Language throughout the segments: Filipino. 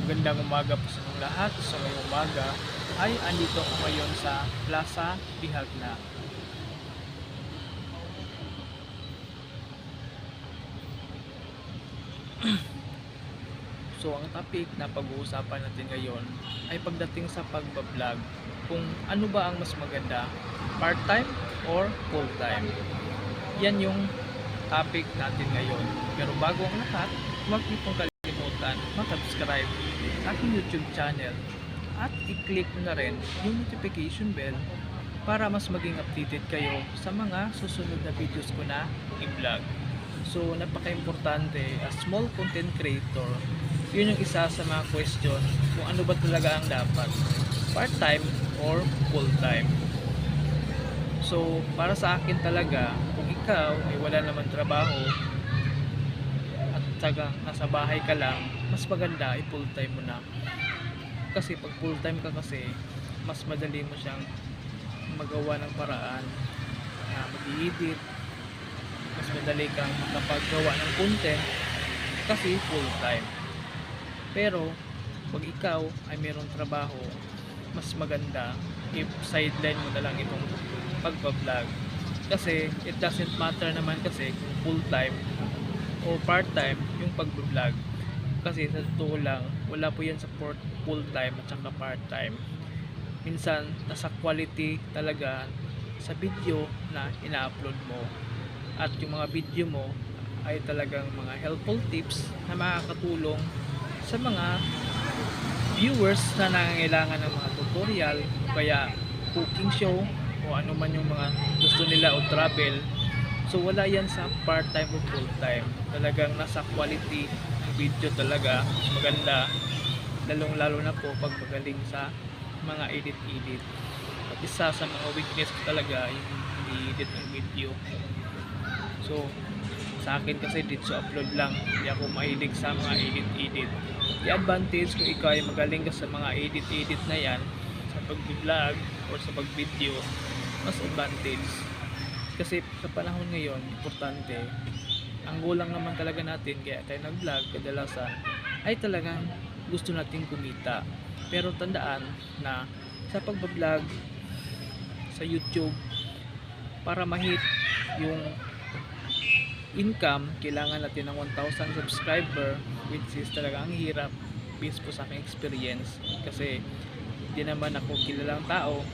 Magandang umaga po sa inyong lahat. So ngayong umaga ay andito ako ngayon sa Plaza Bihagna. So ang topic na pag-uusapan natin ngayon ay pagdating sa pagbablog. Kung ano ba ang mas maganda, part-time or full-time. Yan yung topic natin ngayon. Pero bago ang lahat, huwag niyo pong kalimutan mag-subscribe sa aking YouTube channel at i-click na rin yung notification bell para mas maging updated kayo sa mga susunod na videos ko na i-vlog. So napaka-importante as small content creator, yun yung isa sa mga question kung ano ba talaga ang dapat, part-time or full-time. So para sa akin talaga, kung ikaw ay wala naman trabaho at tagang nasa bahay ka lang, mas maganda ay full-time mo na. Kasi pag full-time ka kasi, mas madali mo siyang magawa ng paraan na mag-i-edit, mas madali kang makapaggawa ng content kasi full-time. Pero pag ikaw ay mayroong trabaho, mas maganda if sideline mo na lang itong pagbablog. Kasi it doesn't matter naman kasi kung full-time o part-time yung pagbablog. Kasi sa totoo lang, wala po yan sa full-time at saka part-time. Minsan, nasa quality talaga sa video na ina-upload mo. At yung mga video mo ay talagang mga helpful tips na makakatulong sa mga viewers na nangangailangan ng mga tutorial, kaya cooking show o ano man yung mga gusto nila o travel. So wala yan sa part-time o full-time. Talagang nasa quality ng video talaga, maganda, lalong lalo na po pag magaling sa mga edit-edit. At isa sa mga weakness ko talaga yung i-edit ng video. So sa akin kasi dito upload lang, hindi ako mahilig sa mga edit-edit. The advantage kung ikaw ay magaling ka sa mga edit-edit na yan, sa pag-vlog or sa pag-video, mas advantage. Kasi sa panahon ngayon, importante, ang goal lang naman talaga natin kaya tayo nag-vlog kadalasan ay talagang gusto natin kumita. Pero tandaan na sa pag-vlog sa YouTube, para ma-hit yung income, kailangan natin ng 1,000 subscriber, which is talaga ang hirap based po sa aking experience. Kasi hindi naman ako kilalang tao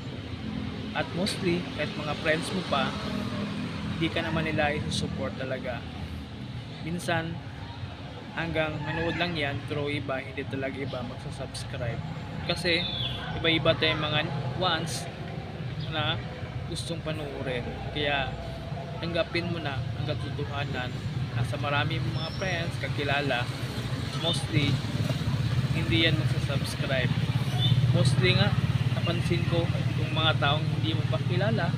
at mostly kahit mga friends mo pa, hindi ka naman nila i-support talaga. Minsan hanggang manood lang yan, pero iba hindi talaga iba magsasubscribe. Kasi iba-iba tayong mga wants na gustong panoorin. Kaya tanggapin mo na ang katotohanan na sa marami mga friends, kakilala, mostly hindi yan magsasubscribe. Mostly nga, napansin ko yung mga taong hindi mo pa kilala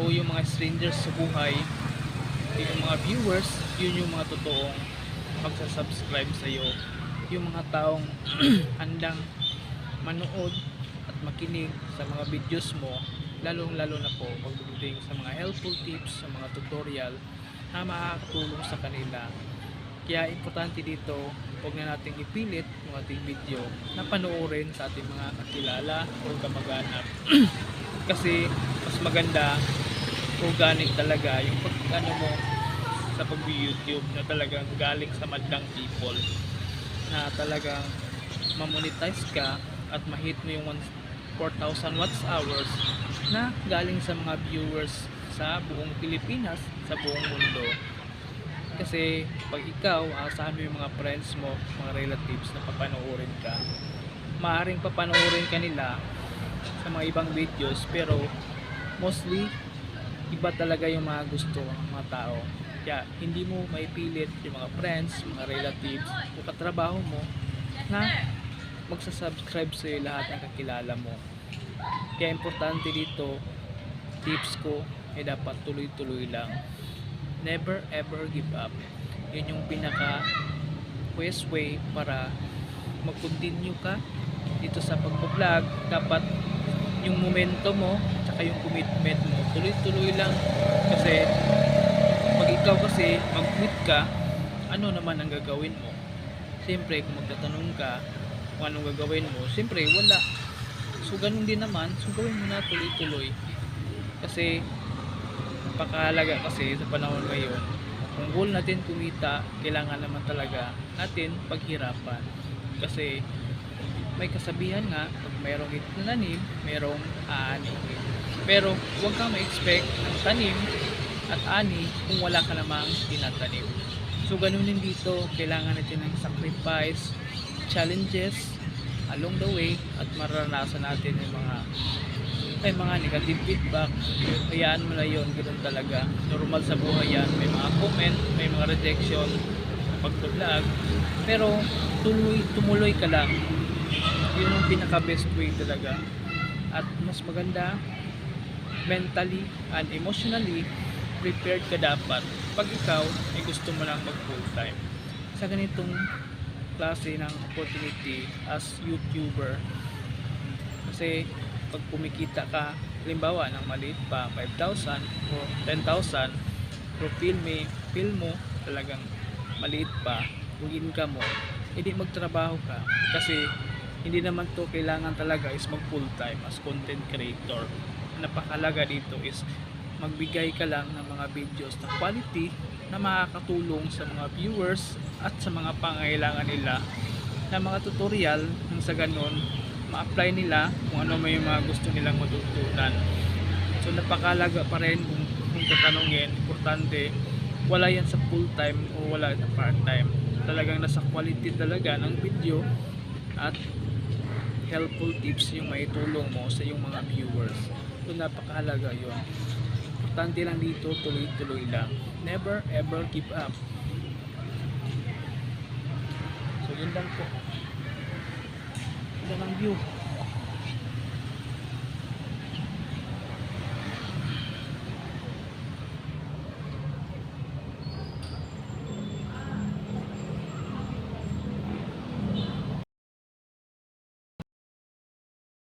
o yung mga strangers sa buhay, yung mga viewers, yun yung mga totoong magsasubscribe sa iyo. Yung mga taong handang manood at makinig sa mga videos mo, lalong lalo na po pagdating sa mga helpful tips, sa mga tutorial na makakatulong sa kanila. Kaya importante dito, huwag na nating ipilit yung ating video na panoorin sa ating mga kakilala o kamag-anak. Kasi mas maganda, organic talaga yung pag-ano mo sa pag-YouTube na talagang galing sa madlang people, na talagang mamonetize ka at ma-hit mo yung 4,000 watts hours na galing sa mga viewers sa buong Pilipinas, sa buong mundo. Kasi pag ikaw, asahan mo yung mga friends mo, mga relatives na papanoorin ka, maaaring papanoorin ka nila sa mga ibang videos, pero mostly iba talaga yung mga gusto ng mga tao. Kaya hindi mo maipilit yung mga friends, mga relatives o katrabaho mo na magsasubscribe sa iyo lahat ng kakilala mo. Kaya importante dito, tips ko ay dapat tuloy-tuloy lang. Never ever give up. Yun yung pinaka best way para mag-continue ka dito sa pag-vlog. Dapat yung momento mo tsaka yung commitment mo, tuloy-tuloy lang. Kasi pag ikaw kasi mag-quit ka, ano naman ang gagawin mo? Siyempre kung magtatanong ka, kung anong gagawin mo, siyempre wala. So ganun din naman, so gawin mo na tuloy-tuloy. Kasi napakahalaga kasi sa panahon ngayon, kung goal natin kumita, kailangan naman talaga natin paghirapan. Kasi may kasabihan nga, pag mayroong itinanim, mayroong aanihin. Pero huwag kang ma-expect ng tanim at ani kung wala ka namang tinatanim. So ganun din dito, kailangan natin ng sacrifice, challenges along the way, at mararanasan natin yung mga negative feedback. Hayaan mo na yun, ganoon talaga. Normal sa buhay yan, may mga comment, may mga rejection pag-vlog, pero tumuloy ka lang. Yun yung pinaka best way talaga. At mas maganda, mentally and emotionally prepared ka dapat pag ikaw ay gusto mo lang mag full time sa ganitong klase ng opportunity as YouTuber. Kasi pag kumikita ka, halimbawa ng maliit pa, 5,000 o 10,000, pero feel mo talagang maliit pa yung income mo, hindi magtrabaho ka. Kasi hindi naman to kailangan talaga is mag full time as content creator. Napakalaga dito is magbigay ka lang ng mga videos na quality na makakatulong sa mga viewers at sa mga pangailangan nila, na mga tutorial nang sa ganon ma-apply nila kung ano may mga gusto nilang matutunan. So napakalaga pa rin kung tatanungin, importante wala yan sa full time o wala sa part time. Talagang nasa quality talaga ng video at helpful tips yung maitulong mo sa yung mga viewers. So napakahalaga yun. Importante lang dito, tuloy-tuloy lang. Never ever give up. So yun lang po. Yun lang ang view.